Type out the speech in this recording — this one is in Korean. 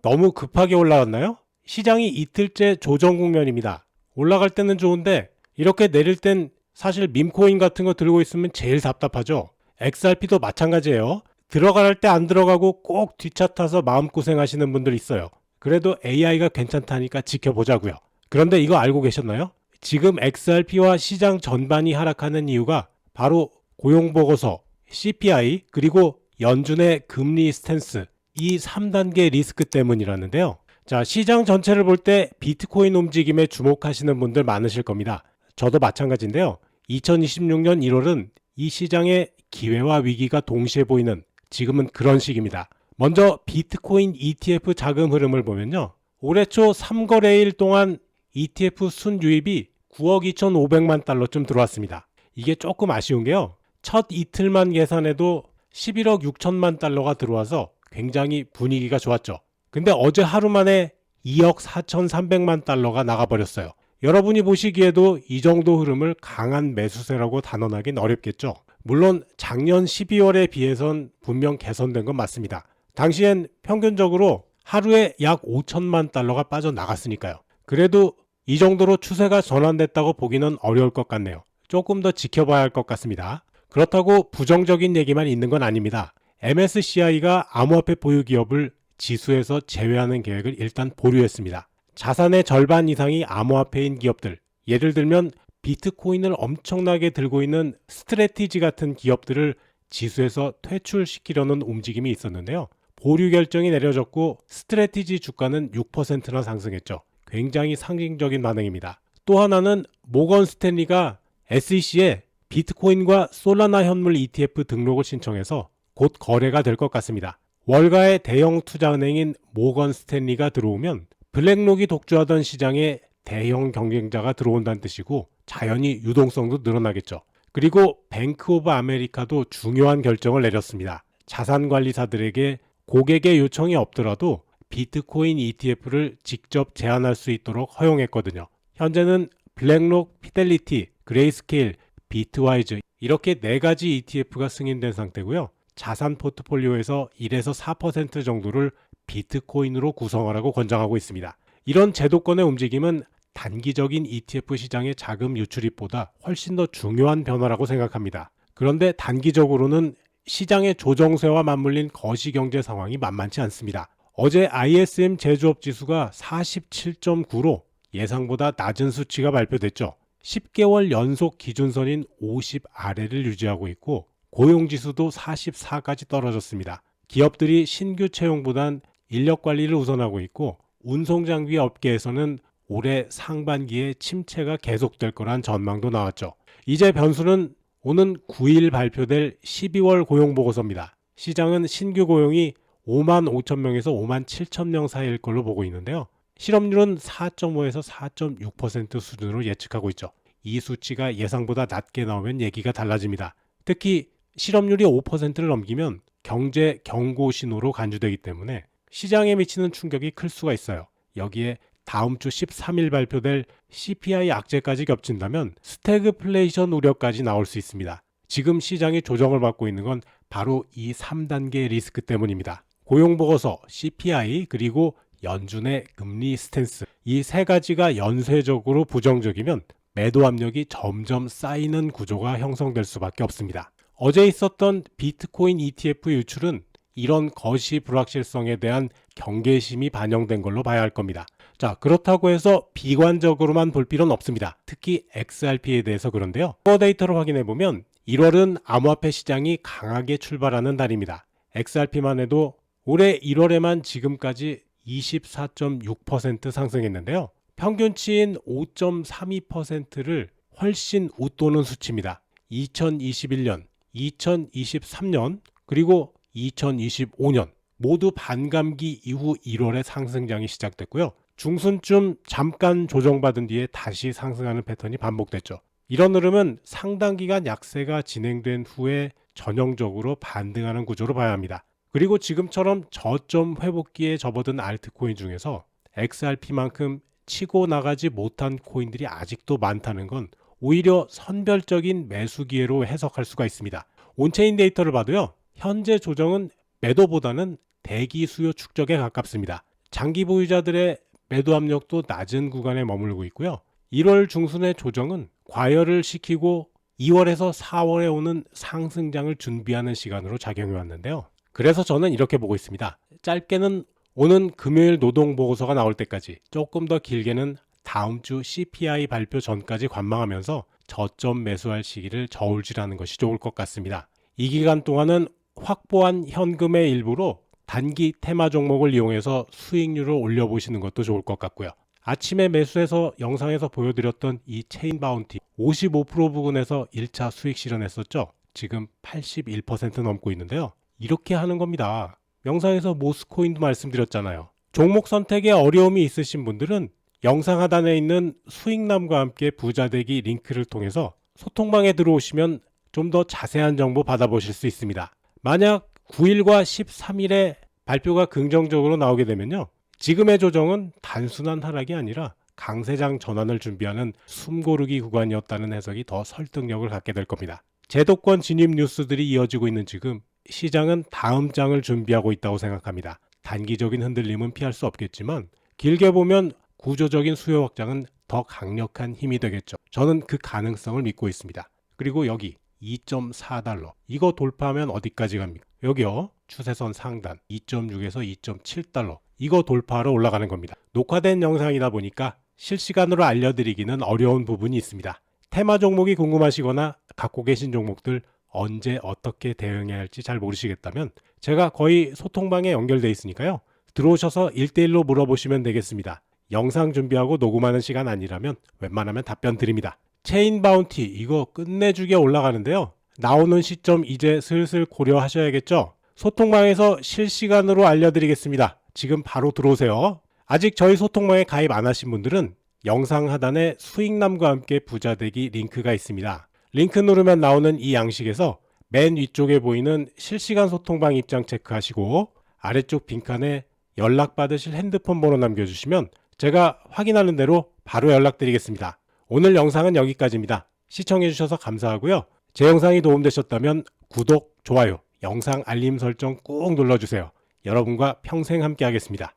너무 급하게 올라왔나요? 시장이 이틀째 조정 국면입니다. 올라갈 때는 좋은데 이렇게 내릴 땐 사실 밈코인 같은 거 들고 있으면 제일 답답하죠. XRP도 마찬가지예요. 들어갈 때 안 들어가고 꼭 뒷차 타서 마음고생 하시는 분들 있어요. 그래도 AI가 괜찮다니까 지켜보자고요. 그런데 이거 알고 계셨나요? 지금 XRP와 시장 전반이 하락하는 이유가 바로 고용보고서, CPI, 그리고 연준의 금리 스탠스, 이 3단계 리스크 때문이라는데요. 자, 시장 전체를 볼 때 비트코인 움직임에 주목하시는 분들 많으실 겁니다. 저도 마찬가지인데요. 2026년 1월은 이 시장의 기회와 위기가 동시에 보이는 지금은 그런 시기입니다. 먼저 비트코인 ETF 자금 흐름을 보면요. 올해 초 3거래일 동안 ETF 순유입이 9억 2,500만 달러쯤 들어왔습니다. 이게 조금 아쉬운 게요. 첫 이틀만 계산해도 11억 6천만 달러가 들어와서 굉장히 분위기가 좋았죠. 근데 어제 하루 만에 2억 4,300만 달러가 나가버렸어요. 여러분이 보시기에도 이 정도 흐름을 강한 매수세라고 단언하긴 어렵겠죠. 물론 작년 12월에 비해선 분명 개선된 건 맞습니다. 당시엔 평균적으로 하루에 약 5천만 달러가 빠져나갔으니까요. 그래도 이 정도로 추세가 전환됐다고 보기는 어려울 것 같네요. 조금 더 지켜봐야 할 것 같습니다. 그렇다고 부정적인 얘기만 있는 건 아닙니다. MSCI가 암호화폐 보유 기업을 지수에서 제외하는 계획을 일단 보류했습니다. 자산의 절반 이상이 암호화폐인 기업들, 예를 들면 비트코인을 엄청나게 들고 있는 스트래티지 같은 기업들을 지수에서 퇴출시키려는 움직임이 있었는데요. 보류 결정이 내려졌고 스트래티지 주가는 6%나 상승했죠. 굉장히 상징적인 반응입니다. 또 하나는 모건 스탠리가 SEC에 비트코인과 솔라나 현물 ETF 등록을 신청해서 곧 거래가 될 것 같습니다. 월가의 대형 투자은행인 모건 스탠리가 들어오면 블랙록이 독주하던 시장에 대형 경쟁자가 들어온다는 뜻이고 자연히 유동성도 늘어나겠죠. 그리고 뱅크 오브 아메리카도 중요한 결정을 내렸습니다. 자산관리사들에게 고객의 요청이 없더라도 비트코인 ETF를 직접 제안할 수 있도록 허용했거든요. 현재는 블랙록, 피델리티, 그레이스케일, 비트와이즈 이렇게 4가지 ETF가 승인된 상태고요. 자산 포트폴리오에서 1에서 4% 정도를 비트코인으로 구성하라고 권장하고 있습니다. 이런 제도권의 움직임은 단기적인 ETF 시장의 자금 유출입보다 훨씬 더 중요한 변화라고 생각합니다. 그런데 단기적으로는 시장의 조정세와 맞물린 거시경제 상황이 만만치 않습니다. 어제 ISM 제조업 지수가 47.9로 예상보다 낮은 수치가 발표됐죠. 10개월 연속 기준선인 50 아래를 유지하고 있고 고용지수도 44까지 떨어졌습니다. 기업들이 신규 채용보단 인력 관리를 우선하고 있고 운송장비 업계에서는 올해 상반기에 침체가 계속될 거란 전망도 나왔죠. 이제 변수는 오는 9일 발표될 12월 고용보고서입니다. 시장은 신규 고용이 5만 5천 명에서 5만 7천 명 사이일 걸로 보고 있는데요. 실업률은 4.5에서 4.6% 수준으로 예측하고 있죠. 이 수치가 예상보다 낮게 나오면 얘기가 달라집니다. 특히 실업률이 5%를 넘기면 경제 경고 신호로 간주되기 때문에 시장에 미치는 충격이 클 수가 있어요. 여기에 다음 주 13일 발표될 CPI 악재까지 겹친다면 스태그플레이션 우려까지 나올 수 있습니다. 지금 시장이 조정을 받고 있는 건 바로 이 3단계 리스크 때문입니다. 고용보고서, CPI, 그리고 연준의 금리 스탠스, 이 3가지가 연쇄적으로 부정적이면 매도 압력이 점점 쌓이는 구조가 형성될 수밖에 없습니다. 어제 있었던 비트코인 ETF 유출은 이런 거시 불확실성에 대한 경계심이 반영된 걸로 봐야 할 겁니다. 자, 그렇다고 해서 비관적으로만 볼 필요는 없습니다. 특히 XRP에 대해서 그런데요. 코어 데이터를 확인해 보면 1월은 암호화폐 시장이 강하게 출발하는 달입니다. XRP만 해도 올해 1월에만 지금까지 24.6% 상승했는데요. 평균치인 5.32%를 훨씬 웃도는 수치입니다. 2021년, 2023년, 그리고 2025년 모두 반감기 이후 1월에 상승장이 시작됐고요. 중순쯤 잠깐 조정받은 뒤에 다시 상승하는 패턴이 반복됐죠. 이런 흐름은 상당 기간 약세가 진행된 후에 전형적으로 반등하는 구조로 봐야 합니다. 그리고 지금처럼 저점 회복기에 접어든 알트코인 중에서 XRP만큼 치고 나가지 못한 코인들이 아직도 많다는 건 오히려 선별적인 매수 기회로 해석할 수가 있습니다. 온체인 데이터를 봐도요. 현재 조정은 매도보다는 대기 수요 축적에 가깝습니다. 장기 보유자들의 매도 압력도 낮은 구간에 머물고 있고요. 1월 중순의 조정은 과열을 시키고 2월에서 4월에 오는 상승장을 준비하는 시간으로 작용해 왔는데요. 그래서 저는 이렇게 보고 있습니다. 짧게는 오는 금요일 노동보고서가 나올 때까지, 조금 더 길게는 다음 주 CPI 발표 전까지 관망하면서 저점 매수할 시기를 저울질하는 것이 좋을 것 같습니다. 이 기간 동안은 확보한 현금의 일부로 단기 테마 종목을 이용해서 수익률을 올려보시는 것도 좋을 것 같고요. 아침에 매수해서 영상에서 보여드렸던 이 체인 바운티 55% 부근에서 1차 수익 실현했었죠. 지금 81% 넘고 있는데요. 이렇게 하는 겁니다. 영상에서 모스코인도 말씀드렸잖아요. 종목 선택에 어려움이 있으신 분들은 영상 하단에 있는 수익남과 함께 부자되기 링크를 통해서 소통방에 들어오시면 좀 더 자세한 정보 받아보실 수 있습니다. 만약 9일과 13일에 발표가 긍정적으로 나오게 되면요, 지금의 조정은 단순한 하락이 아니라 강세장 전환을 준비하는 숨고르기 구간이었다는 해석이 더 설득력을 갖게 될 겁니다. 제도권 진입 뉴스들이 이어지고 있는 지금 시장은 다음 장을 준비하고 있다고 생각합니다. 단기적인 흔들림은 피할 수 없겠지만 길게 보면 구조적인 수요 확장은 더 강력한 힘이 되겠죠. 저는 그 가능성을 믿고 있습니다. 그리고 여기 2.4달러, 이거 돌파하면 어디까지 갑니까? 여기요, 추세선 상단 2.6에서 2.7달러, 이거 돌파하러 올라가는 겁니다. 녹화된 영상이다 보니까 실시간으로 알려드리기는 어려운 부분이 있습니다. 테마 종목이 궁금하시거나 갖고 계신 종목들 언제 어떻게 대응해야 할지 잘 모르시겠다면 제가 거의 소통방에 연결돼 있으니까요, 들어오셔서 1대1로 물어보시면 되겠습니다. 영상 준비하고 녹음하는 시간 아니라면 웬만하면 답변 드립니다. 체인 바운티 이거 끝내주게 올라가는데요. 나오는 시점 이제 슬슬 고려하셔야겠죠. 소통방에서 실시간으로 알려드리겠습니다. 지금 바로 들어오세요. 아직 저희 소통방에 가입 안 하신 분들은 영상 하단에 수익남과 함께 부자되기 링크가 있습니다. 링크 누르면 나오는 이 양식에서 맨 위쪽에 보이는 실시간 소통방 입장 체크하시고 아래쪽 빈칸에 연락받으실 핸드폰 번호 남겨주시면 제가 확인하는 대로 바로 연락드리겠습니다. 오늘 영상은 여기까지입니다. 시청해주셔서 감사하고요. 제 영상이 도움되셨다면 구독, 좋아요, 영상 알림 설정 꾹 눌러주세요. 여러분과 평생 함께 하겠습니다.